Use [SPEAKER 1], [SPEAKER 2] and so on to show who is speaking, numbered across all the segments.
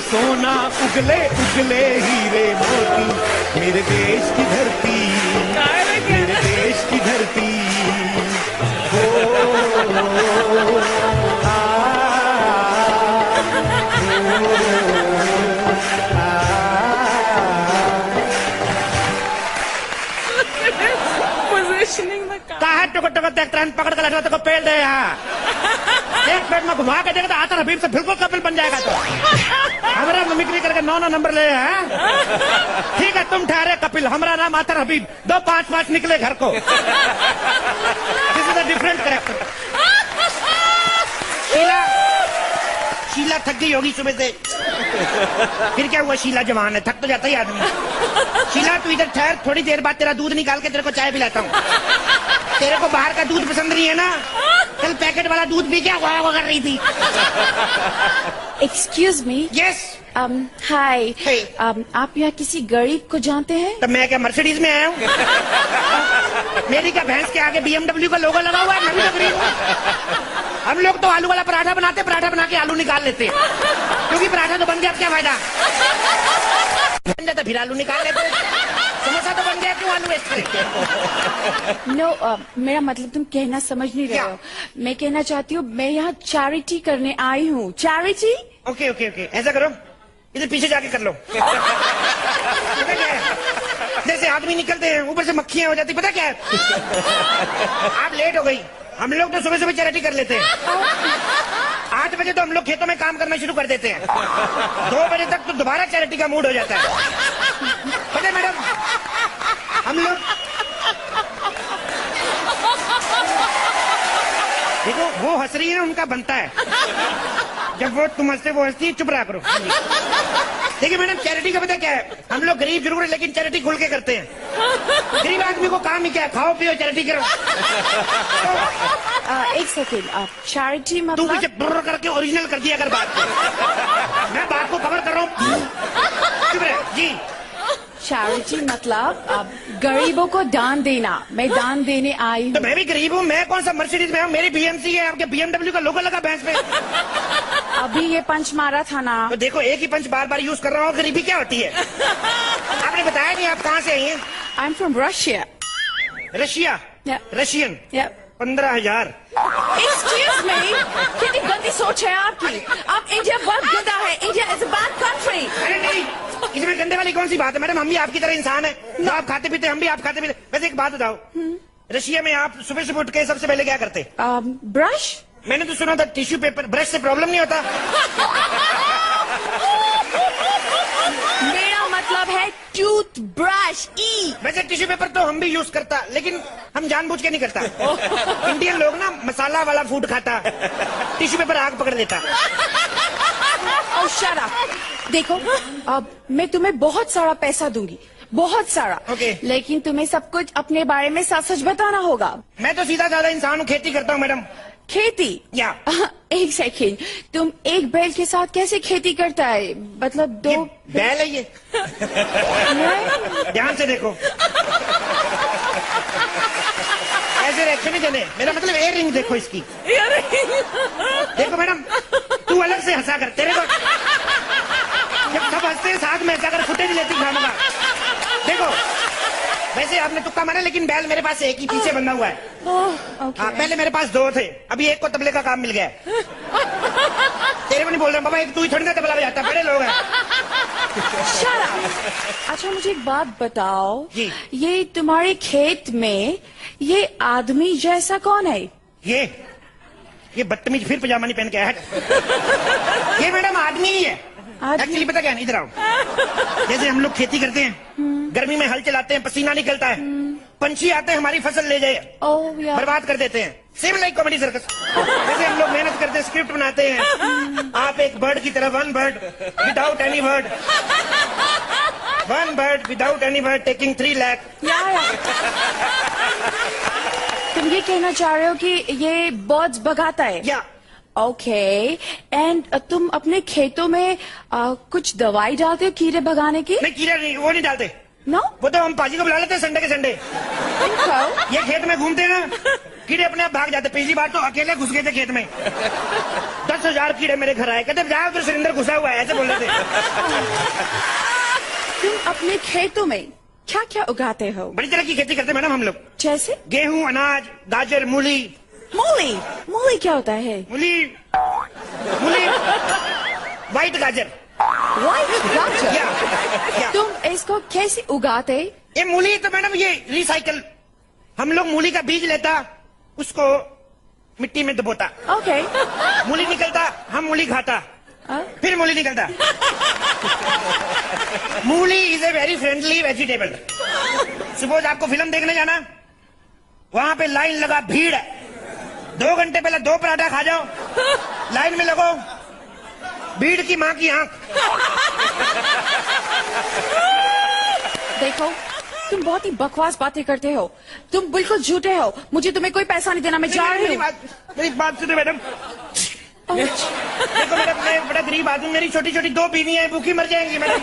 [SPEAKER 1] सोना उगले उगले हीरे मोती, मेरे देश की धरती, मेरे देश की धरती। कहा टुक टुक देख ट्रेन पकड़ कर लगा तो पेड़ दे यहाँ। एक पेड़ में घुमा के देगा तो आतर हबीब से बिल्कुल कपिल बन जाएगा। तो हमारा मिमिक्री करके 9 नंबर ले हैं। ठीक है तुम ठहरे कपिल, हमारा नाम आतर हबीब, 2 5 निकले घर को। This is a different character. Sheela थक गई होगी सुबह से। फिर क्या हुआ, शीला जवान है, थक तो जाता ही आदमी। शीला तू इधर ठहर, थोड़ी देर बाद तेरा दूध निकाल के तेरे को चाय पिलाता हूँ। तेरे को बाहर का दूध पसंद नहीं है ना, कल पैकेट वाला दूध पी क्या वाह कर रही थी।
[SPEAKER 2] Excuse me.
[SPEAKER 1] यस।
[SPEAKER 2] हाय। आप यहाँ किसी गरीब को जानते हैं?
[SPEAKER 1] तब मैं क्या मर्सिडीज में आया हूँ? मेरी क्या भैंस के आगे BMW का लोगो लगा हुआ है? मैं भी तो गरीब हूँ। हम लोग तो आलू वाला पराठा बनाते, पराठा बना के आलू निकाल लेते हैं, क्योंकि पराठा तो बन गया, अब क्या फायदा। बन जाता फिर आलू निकाल लेते। समोसा तो बन गया, क्यों आलू वेस्ट करें?
[SPEAKER 2] नो, मेरा मतलब तुम कहना समझ नहीं रहे हो। मैं कहना चाहती हूँ मैं यहाँ चैरिटी करने आई हूँ। चैरिटी?
[SPEAKER 1] ओके ओके ओके, ऐसा करो इधर पीछे जाके कर लो। पता क्या है, जैसे आदमी निकलते हैं ऊपर से मक्खियां हो जाती, पता क्या है? आप लेट हो गई, हम लोग तो सुबह सुबह चैरिटी कर लेते हैं। 8 बजे तो हम लोग खेतों में काम करना शुरू कर देते हैं, 2 बजे तक तो दोबारा चैरिटी का मूड हो जाता है। पता है मैडम, हम लोग देखो वो हंस रही है, उनका बनता है। जब वो तुम हंसते वो हंसती है, चुप रहा करो। देखिए मैडम, चैरिटी का पता क्या है, हम लोग गरीब जरूर है लेकिन चैरिटी खुल के करते हैं। गरीब आदमी को काम ही क्या है, खाओ पियो चैरिटी करो।
[SPEAKER 2] एक सेकेंड, चैरिटी
[SPEAKER 1] तू
[SPEAKER 2] मतलब?
[SPEAKER 1] मुझे ब्र करके ओरिजिनल कर दिया अगर बात को। मैं बात को कवर कर रहा हूँ, चुप रहे जी।
[SPEAKER 2] चैरिटी मतलब गरीबों को दान देना। मैं दान देने आई हूँ।
[SPEAKER 1] तो मैं भी गरीब हूँ, मैं कौन सा मर्सिडीज में हूँ, मेरी BMC है, आपके BMW का लोगो लगा भैंस पे।
[SPEAKER 2] अभी ये पंच मारा था ना।
[SPEAKER 1] तो देखो एक ही पंच बार बार यूज कर रहा हूँ, गरीबी क्या होती है? आपने बताया नहीं आप कहाँ से आई हैं?
[SPEAKER 2] I am from Russia.
[SPEAKER 1] Russia? Russian? 15,000।
[SPEAKER 2] Excuse me, कितनी गंदी सोच है आपकी। आप इंडिया बहुत गंदा है, India is a bad country.
[SPEAKER 1] अरे नहीं, इसमें गंदे वाली कौन सी बात है मैडम, हम भी आपकी तरह इंसान है, तो आप खाते पीते, हम भी आप खाते पीते। वैसे एक बात बताओ, रशिया में आप सुबह सुबह उठ के सबसे पहले क्या करते?
[SPEAKER 2] ब्रश।
[SPEAKER 1] मैंने तो सुना था टिश्यू पेपर, ब्रश से प्रॉब्लम नहीं होता।
[SPEAKER 2] मेरा मतलब है टूथ ब्रश।
[SPEAKER 1] वैसे टिश्यू पेपर तो हम भी यूज करता, लेकिन हम जानबूझ के नहीं करता। इंडियन लोग ना मसाला वाला फूड खाता, टिश्यू पेपर आग पकड़ लेता।
[SPEAKER 2] और शट अप। देखो, अब मैं तुम्हें बहुत सारा पैसा दूंगी, बहुत सारा। लेकिन तुम्हें सब कुछ अपने बारे में सच सच बताना होगा।
[SPEAKER 1] मैं तो सीधा साधा इंसान हूँ, खेती करता हूँ मैडम।
[SPEAKER 2] खेती?
[SPEAKER 1] या
[SPEAKER 2] एक सेकेंड, तुम एक बैल के साथ कैसे खेती करता है? मतलब 2
[SPEAKER 1] बैल है ये। ध्यान से देखो, ऐसे रखे नहीं देने, मेरा मतलब एयर रिंग देखो इसकी। देखो मैडम, तू अलग से हंसा कर, तेरे को जब सब हंसते हैं साथ में हंसा कर, फुटेज लेती खाना। देखो वैसे आपने तुक्का मारा, लेकिन बैल मेरे पास एक ही पीछे बंधा हुआ है। हाँ, पहले मेरे पास 2 थे, अभी एक को तबले का काम मिल गया है। तेरे को नहीं बोल रहा बाबा, एक तू ही थोड़ी ना तबला बजाता, बड़े लोग हैं।
[SPEAKER 2] अच्छा मुझे एक बात बताओ
[SPEAKER 1] जी।
[SPEAKER 2] ये तुम्हारे खेत में ये आदमी जैसा कौन है?
[SPEAKER 1] ये बदतमीज फिर पजामा नहीं पहन के आया। ये मैडम आदमी ही है। एक्चुअली पता क्या है, इधर आओ। जैसे हम लोग खेती करते हैं, गर्मी में हल चलाते हैं, पसीना निकलता है, पंछी आते हैं हमारी फसल ले जाए, बर्बाद कर देते हैं। Same like comedy circus. जैसे हम लोग मेहनत करते हैं, स्क्रिप्ट बनाते हैं, आप एक बर्ड की तरह, 1 bird without any bird, 1 bird without any bird taking 3 lakh.
[SPEAKER 2] तुम ये कहना चाह रहे हो कि ये बर्ड्स भगाता है?
[SPEAKER 1] या
[SPEAKER 2] ओके, एंड तुम अपने खेतों में कुछ दवाई डालते हो कीड़े भगाने की?
[SPEAKER 1] नहीं, कीड़ा नहीं, वो नहीं डालते।
[SPEAKER 2] नो?
[SPEAKER 1] वो तो हम पाजी को बुला लेते हैं संडे के संडे। ये खेत में घूमते हैं ना, कीड़े अपने आप भाग जाते। पिछली बार तो अकेले घुस गए थे खेत में। 10,000 कीड़े मेरे घर आए, कहते जाओ तो सिलेंडर घुसा हुआ है, ऐसे बोल रहे थे।
[SPEAKER 2] तुम अपने खेतों में क्या क्या उगाते हो?
[SPEAKER 1] बड़ी तरह की खेती करते मैडम हम लोग।
[SPEAKER 2] जैसे?
[SPEAKER 1] गेहूं, अनाज, गाजर, मूली।
[SPEAKER 2] मूली? मूली क्या होता है?
[SPEAKER 1] मूली व्हाइट गाजर।
[SPEAKER 2] व्हाइट गाजर?
[SPEAKER 1] या।
[SPEAKER 2] तुम इसको कैसे उगाते?
[SPEAKER 1] ये मूली तो मैडम ये रिसाइकल, हम लोग मूली का बीज लेता, उसको मिट्टी में दबोता।
[SPEAKER 2] ओके।
[SPEAKER 1] मूली निकलता, हम मूली खाता, फिर मूली निकलता। मूली is a very friendly vegetable. Suppose आपको फिल्म देखने जाना, वहां पे लाइन लगा, भीड़ है, 2 घंटे पहले 2 पराठा खा जाओ, लाइन में लगो, भीड़ की मां की आंख।
[SPEAKER 2] देखो, तुम बहुत ही बकवास बातें करते हो, तुम बिल्कुल झूठे हो। मुझे तुम्हें कोई पैसा नहीं देना, मैं जा रही हूँ।
[SPEAKER 1] मेरी बात सुनो मैडम। देखो मैडम, मैं बड़ा गरीब आदमी, मेरी छोटी छोटी 2 बीवियां हैं, भूखी मर जाएंगी मैडम।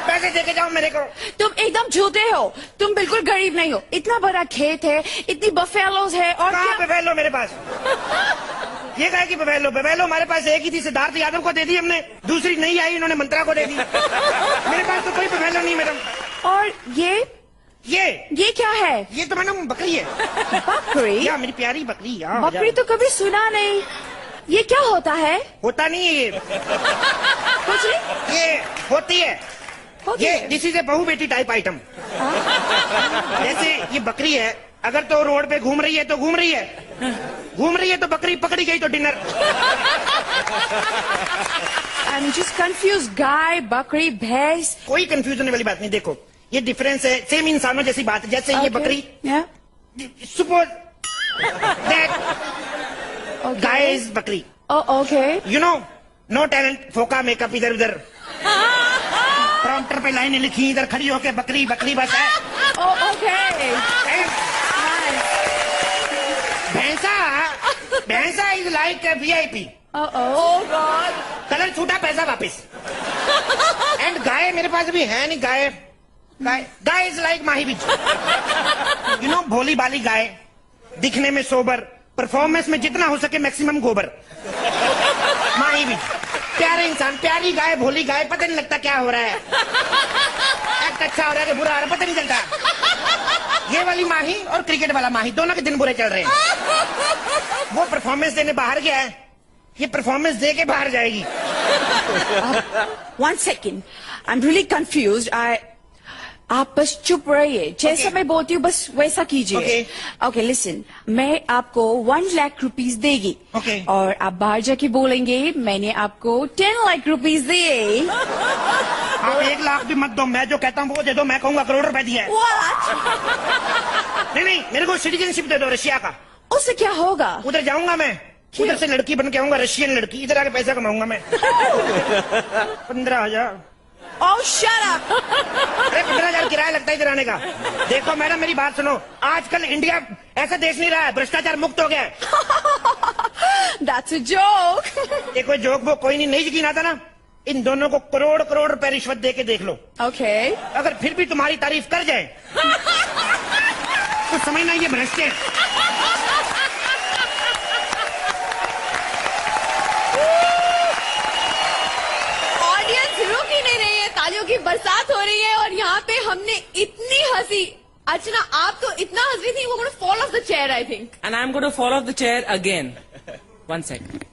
[SPEAKER 1] पैसे देके जाओ मेरे को।
[SPEAKER 2] तुम एकदम झूठे हो, तुम बिल्कुल गरीब नहीं हो। इतना बड़ा खेत है, इतनी बफेलोज है, और
[SPEAKER 1] कहाँ बफेलो मेरे पास? ये कहा कि बफेलो हमारे पास एक ही थी, सिद्धार्थ यादव को दे दी हमने, दूसरी नहीं आई, इन्होंने मंत्रा को दे दी। मेरे पास तो कोई बफेलो नहीं मैडम।
[SPEAKER 2] और ये क्या है?
[SPEAKER 1] ये तो मैडम बकरी है।
[SPEAKER 2] बकरी?
[SPEAKER 1] या मेरी प्यारी बकरी।
[SPEAKER 2] बकरी तो कभी सुना नहीं। ये क्या होता है?
[SPEAKER 1] होता नहीं है ये।
[SPEAKER 2] कुछ नहीं?
[SPEAKER 1] ये होती है। ये दिस इज ए बहु बेटी टाइप आइटम। जैसे ये बकरी है, अगर तो रोड पे घूम रही है तो घूम रही है तो बकरी पकड़ी गई तो डिनर।
[SPEAKER 2] I'm just confused. गाय, बकरी, भैंस।
[SPEAKER 1] कोई कंफ्यूजन वाली बात नहीं। देखो ये डिफरेंस है, सेम इंसानों जैसी बात है। जैसे ये बकरी, सपोज दैट गाय इज बकरी।
[SPEAKER 2] ओके।
[SPEAKER 1] यू नो, नो टैलेंट, फोका मेकअप इधर उधर, प्रॉम्प्टर पे लाइनें लिखी, इधर खड़ी होके बकरी बकरी बस है।
[SPEAKER 2] ओके।
[SPEAKER 1] भैंसा इज लाइक VIP। कलर छूटा, पैसा वापिस। एंड गाय मेरे पास भी है नहीं। Guy is like Mahi beach. You know, भोली बाली गाय, दिखने में सोबर, परफॉर्मेंस में जितना हो सके मैक्सिमम गोबर। माही बीच, प्यारे इंसान, प्यारी गाय, भोली गाय, पता नहीं लगता क्या हो रहा है, एक्ट अच्छा हो रहा है कि बुरा हो रहा है, पता नहीं चलता। ये वाली माही और क्रिकेट वाला माही, दोनों के दिन बुरे चल रहे हैं। वो परफॉर्मेंस देने बाहर गया है, ये परफॉर्मेंस दे के बाहर जाएगी।
[SPEAKER 2] 1 second, I'm really confused. आप बस चुप रहिए, जैसा मैं बोलती हूँ बस वैसा कीजिए। ओके, लिसन, मैं आपको 1 लाख रुपीस देगी, और आप बाहर जाके बोलेंगे मैंने आपको 10 लाख रुपीस दिए।
[SPEAKER 1] आप 1 लाख भी मत दो, मैं जो कहता हूँ वो दे दो, मैं कहूँगा करोड़ रुपए दिया है। नहीं, मेरे को सिटीजनशिप दे दो रशिया का।
[SPEAKER 2] उससे क्या होगा?
[SPEAKER 1] उधर जाऊंगा मैं, उधर से लड़की बन के आऊंगा, रशियन लड़की, इधर आके पैसा कमाऊंगा मैं। 15,000।
[SPEAKER 2] Oh, shut up!
[SPEAKER 1] अरे 15,000 किराया लगता है इधर आने का। देखो मैडम, मेरी बात सुनो, आजकल इंडिया ऐसा देश नहीं रहा है, भ्रष्टाचार मुक्त हो गया है।
[SPEAKER 2] That's a joke.
[SPEAKER 1] ये कोई जोक वो कोई नहीं यकीन आता ना, इन दोनों को करोड़ करोड़ रुपए रिश्वत दे के देख लो।
[SPEAKER 2] Okay.
[SPEAKER 1] अगर फिर भी तुम्हारी तारीफ कर जाए तो समझना ये भ्रष्ट है।
[SPEAKER 2] रुक ही नहीं रही है, तालियों की बरसात हो रही है, और यहाँ पे हमने इतनी हंसी। अर्चना, आप तो इतना हंस रही थी, वो gonna fall off the chair, I think.
[SPEAKER 3] And I'm going to fall off the chair again. 1 second.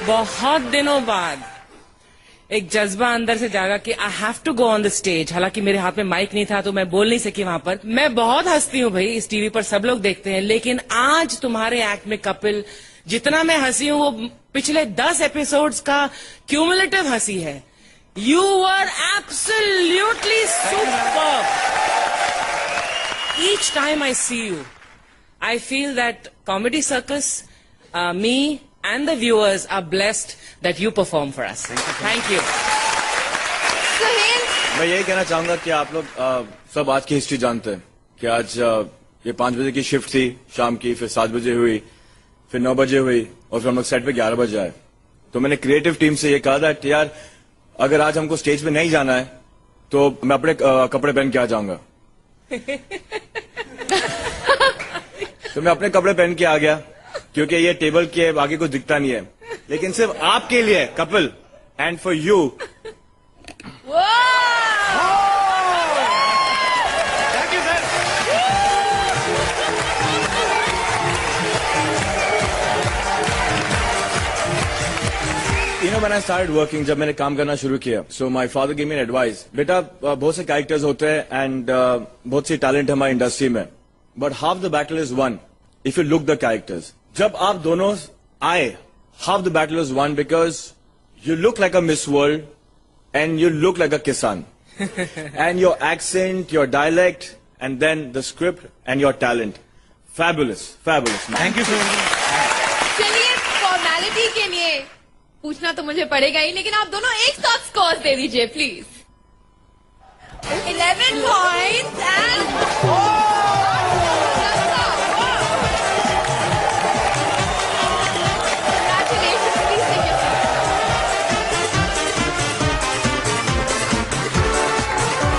[SPEAKER 3] बहुत दिनों बाद एक जज्बा अंदर से जागा कि I have to go on the stage. हालांकि मेरे हाथ में माइक नहीं था तो मैं बोल नहीं सकी वहां पर। मैं बहुत हंसती हूँ भाई, इस टीवी पर सब लोग देखते हैं, लेकिन आज तुम्हारे एक्ट में कपिल, जितना मैं हंसी हूँ वो पिछले 10 एपिसोड्स का क्यूमुलेटिव हंसी है। You were absolutely super. Each time I see you, I feel that comedy circus, me and the viewers are blessed that you perform for us. Thank you.
[SPEAKER 2] Sohail,
[SPEAKER 4] मैं यही कहना चाहूंगा कि आप लोग सब आज की हिस्ट्री जानते हैं कि आज ये 5 बजे की शिफ्ट थी शाम की, फिर 7 बजे हुई, फिर 9 बजे हुई, और फिर हम लोग सेट पे 11 बजे आए। तो मैंने क्रिएटिव टीम से ये कहा था कि यार अगर आज हमको स्टेज पे नहीं जाना है तो मैं अपने कपड़े पहन के आ जाऊंगा। तो मैं अपने कपड़े पहन के आ गया, क्योंकि ये टेबल के आगे कुछ दिखता नहीं है, लेकिन सिर्फ आपके लिए Kapil and for you.
[SPEAKER 1] Thank you sir.
[SPEAKER 4] You know, when I started working, जब मैंने काम करना शुरू किया, so my father gave me an advice, बेटा बहुत से कैरेक्टर्स होते हैं एंड बहुत सी टैलेंट हमारी इंडस्ट्री में, but half the battle is one if you look the characters. जब आप दोनों आए, half the battle is one because you look like a Miss World and you look like a Kisan. And your accent, your dialect, and then the script and your talent. Fabulous, fabulous.
[SPEAKER 1] Thank you sir.
[SPEAKER 5] चलिए formality के लिए पूछना तो मुझे पड़ेगा ही, लेकिन आप दोनों एक साथ स्कोर दे दीजिए प्लीज। 11 for